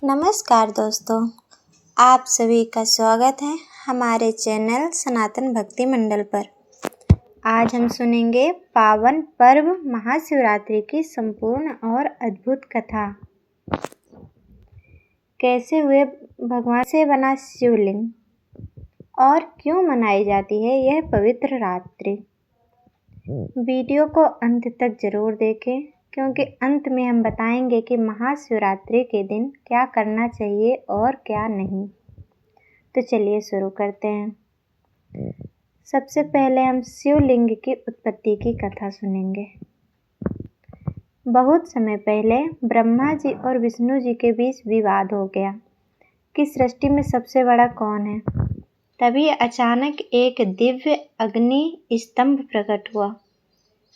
नमस्कार दोस्तों, आप सभी का स्वागत है हमारे चैनल सनातन भक्ति मंडल पर। आज हम सुनेंगे पावन पर्व महाशिवरात्रि की संपूर्ण और अद्भुत कथा। कैसे हुए भगवान से बना शिवलिंग और क्यों मनाई जाती है यह पवित्र रात्रि। वीडियो को अंत तक जरूर देखें, क्योंकि अंत में हम बताएंगे कि महाशिवरात्रि के दिन क्या करना चाहिए और क्या नहीं। तो चलिए शुरू करते हैं। सबसे पहले हम शिवलिंग की उत्पत्ति की कथा सुनेंगे। बहुत समय पहले ब्रह्मा जी और विष्णु जी के बीच विवाद हो गया कि सृष्टि में सबसे बड़ा कौन है। तभी अचानक एक दिव्य अग्नि स्तंभ प्रकट हुआ।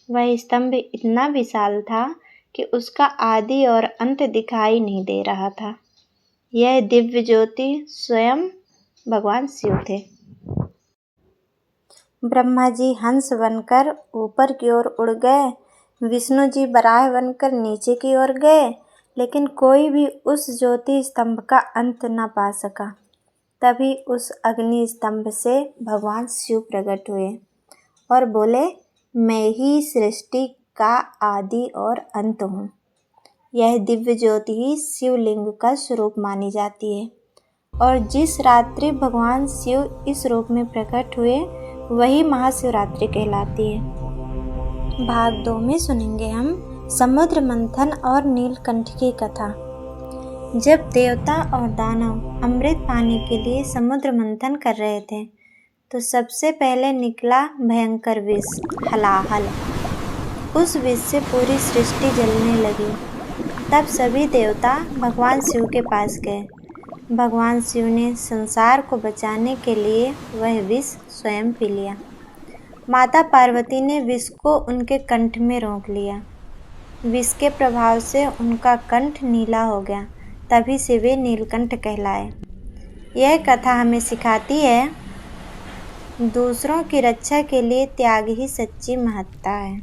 वह स्तंभ इतना विशाल था कि उसका आदि और अंत दिखाई नहीं दे रहा था। यह दिव्य ज्योति स्वयं भगवान शिव थे। ब्रह्मा जी हंस बनकर ऊपर की ओर उड़ गए, विष्णु जी वराह बनकर नीचे की ओर गए, लेकिन कोई भी उस ज्योति स्तंभ का अंत न पा सका। तभी उस अग्नि स्तंभ से भगवान शिव प्रकट हुए और बोले, मैं ही सृष्टि का आदि और अंत हूँ। यह दिव्य ज्योति ही शिवलिंग का स्वरूप मानी जाती है और जिस रात्रि भगवान शिव इस रूप में प्रकट हुए वही महाशिवरात्रि कहलाती है। भाग 2 में सुनेंगे हम समुद्र मंथन और नीलकंठ की कथा। जब देवता और दानव अमृत पाने के लिए समुद्र मंथन कर रहे थे तो सबसे पहले निकला भयंकर विष हलाहल। उस विष से पूरी सृष्टि जलने लगी। तब सभी देवता भगवान शिव के पास गए। भगवान शिव ने संसार को बचाने के लिए वह विष स्वयं पी लिया। माता पार्वती ने विष को उनके कंठ में रोक लिया। विष के प्रभाव से उनका कंठ नीला हो गया, तभी से वे नीलकंठ कहलाए। यह कथा हमें सिखाती है दूसरों की रक्षा के लिए त्याग ही सच्ची महत्ता है।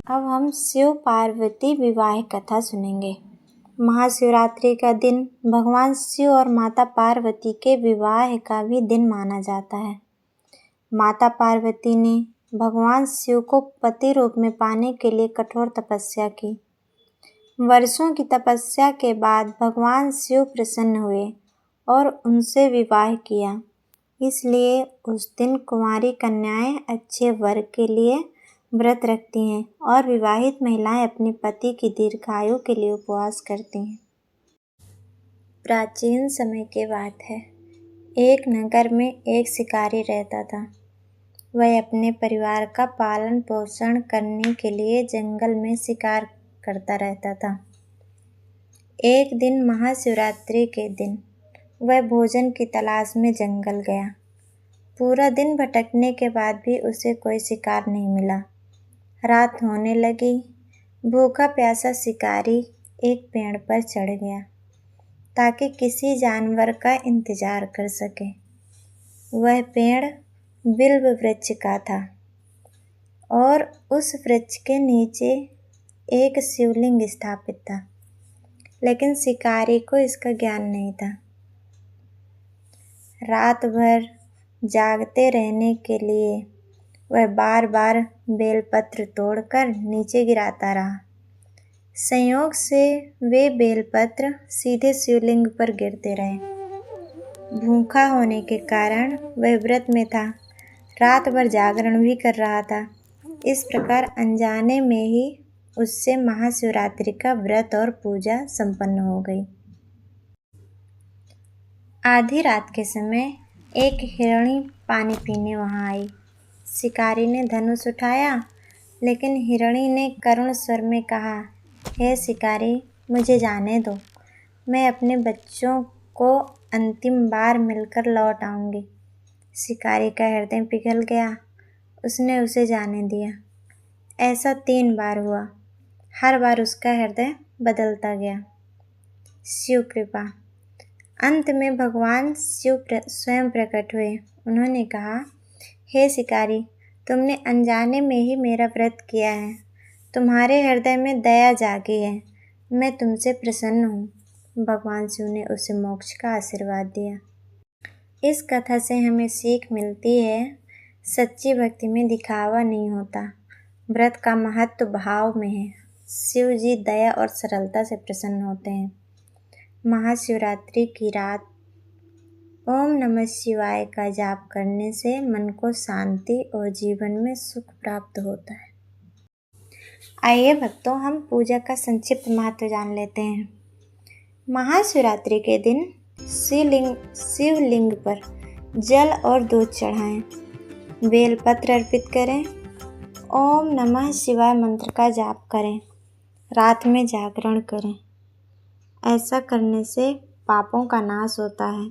अब हम शिव पार्वती विवाह कथा सुनेंगे। महाशिवरात्रि का दिन भगवान शिव और माता पार्वती के विवाह का भी दिन माना जाता है। माता पार्वती ने भगवान शिव को पति रूप में पाने के लिए कठोर तपस्या की। वर्षों की तपस्या के बाद भगवान शिव प्रसन्न हुए और उनसे विवाह किया। इसलिए उस दिन कुंवारी कन्याएं अच्छे वर के लिए व्रत रखती हैं और विवाहित महिलाएं अपने पति की दीर्घायु के लिए उपवास करती हैं। प्राचीन समय की बात है। एक नगर में एक शिकारी रहता था। वह अपने परिवार का पालन पोषण करने के लिए जंगल में शिकार करता रहता था। एक दिन महाशिवरात्रि के दिन वह भोजन की तलाश में जंगल गया। पूरा दिन भटकने के बाद भी उसे कोई शिकार नहीं मिला। रात होने लगी। भूखा प्यासा शिकारी एक पेड़ पर चढ़ गया ताकि किसी जानवर का इंतजार कर सके। वह पेड़ बिल्व वृक्ष का था और उस वृक्ष के नीचे एक शिवलिंग स्थापित था, लेकिन शिकारी को इसका ज्ञान नहीं था। रात भर जागते रहने के लिए वह बार बार बेलपत्र तोड़कर नीचे गिराता रहा। संयोग से वे बेलपत्र सीधे शिवलिंग पर गिरते रहे। भूखा होने के कारण वह व्रत में था, रात भर जागरण भी कर रहा था। इस प्रकार अनजाने में ही उससे महाशिवरात्रि का व्रत और पूजा संपन्न हो गई। आधी रात के समय एक हिरणी पानी पीने वहां आई। शिकारी ने धनुष उठाया, लेकिन हिरणी ने करुण स्वर में कहा, हे शिकारी, मुझे जाने दो। मैं अपने बच्चों को अंतिम बार मिलकर लौट आऊंगी। शिकारी का हृदय पिघल गया। उसने उसे जाने दिया। ऐसा 3 बार हुआ। हर बार उसका हृदय बदलता गया। शिव कृपा। अंत में भगवान शिव स्वयं प्रकट हुए। उन्होंने कहा, हे शिकारी, तुमने अनजाने में ही मेरा व्रत किया है। तुम्हारे हृदय में दया जागी है। मैं तुमसे प्रसन्न हूँ। भगवान शिव ने उसे मोक्ष का आशीर्वाद दिया। इस कथा से हमें सीख मिलती है, सच्ची भक्ति में दिखावा नहीं होता, व्रत का महत्व भाव में है। शिव जी दया और सरलता से प्रसन्न होते हैं। महाशिवरात्रि की रात ओम नमः शिवाय का जाप करने से मन को शांति और जीवन में सुख प्राप्त होता है। आइए भक्तों, हम पूजा का संक्षिप्त महत्व जान लेते हैं। महाशिवरात्रि के दिन शिवलिंग पर जल और दूध चढ़ाएं, बेलपत्र अर्पित करें, ओम नमः शिवाय मंत्र का जाप करें, रात में जागरण करें। ऐसा करने से पापों का नाश होता है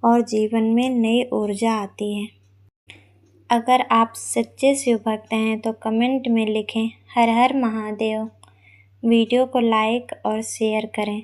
और जीवन में नई ऊर्जा आती है। अगर आप सच्चे शिव भक्त हैं तो कमेंट में लिखें हर हर महादेव। वीडियो को लाइक और शेयर करें।